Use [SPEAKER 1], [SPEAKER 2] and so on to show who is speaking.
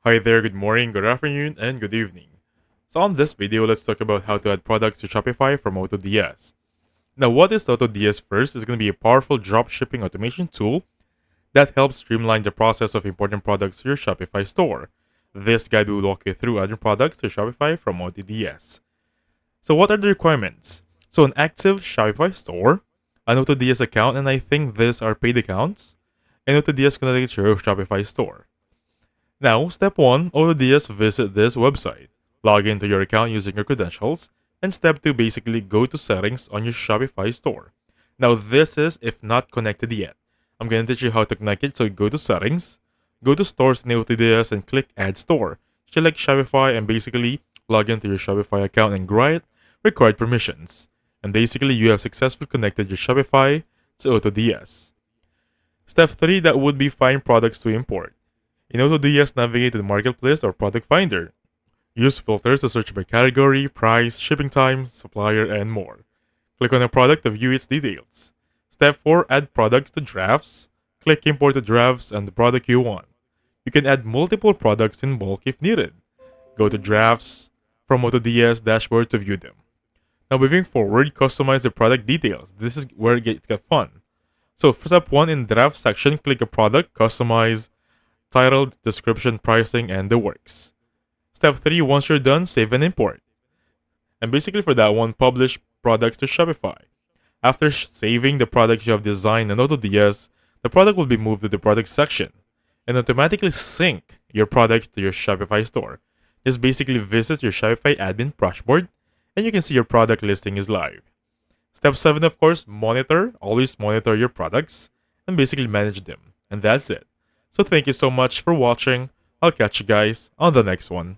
[SPEAKER 1] Hi there, good morning, good afternoon, and good evening. So on this video, let's talk about how to add products to Shopify from AutoDS. Now, what is AutoDS first is going to be a powerful dropshipping automation tool that helps streamline the process of importing products to your Shopify store. This guide will walk you through adding products to Shopify from AutoDS. So what are the requirements? So an active Shopify store, an AutoDS account, and I think these are paid accounts, and AutoDS connected to your Shopify store. Now, step 1, AutoDS visit this website. Log into your account using your credentials. And step 2, basically go to settings on your Shopify store. Now, this is if not connected yet. I'm going to teach you how to connect it. So go to settings, go to stores in AutoDS and click add store. Select Shopify and basically log into your Shopify account and grant required permissions. And basically, you have successfully connected your Shopify to AutoDS. Step 3, that would be find products to import. In AutoDS, navigate to the Marketplace or Product Finder. Use filters to search by category, price, shipping time, supplier, and more. Click on a product to view its details. Step 4, add products to drafts. Click Import to drafts and the product you want. You can add multiple products in bulk if needed. Go to Drafts from AutoDS dashboard to view them. Now moving forward, customize the product details. This is where it gets fun. So for step 1, in draft section, click a product, customize, title, description, pricing, and the works. Step 3, once you're done, save and import. And basically for that one, publish products to Shopify. After saving the products you have designed in AutoDS, the product will be moved to the product section and automatically sync your products to your Shopify store. Just basically visit your Shopify admin dashboard and you can see your product listing is live. Step 7, of course, always monitor your products and basically manage them. And that's it. So thank you so much for watching. I'll catch you guys on the next one.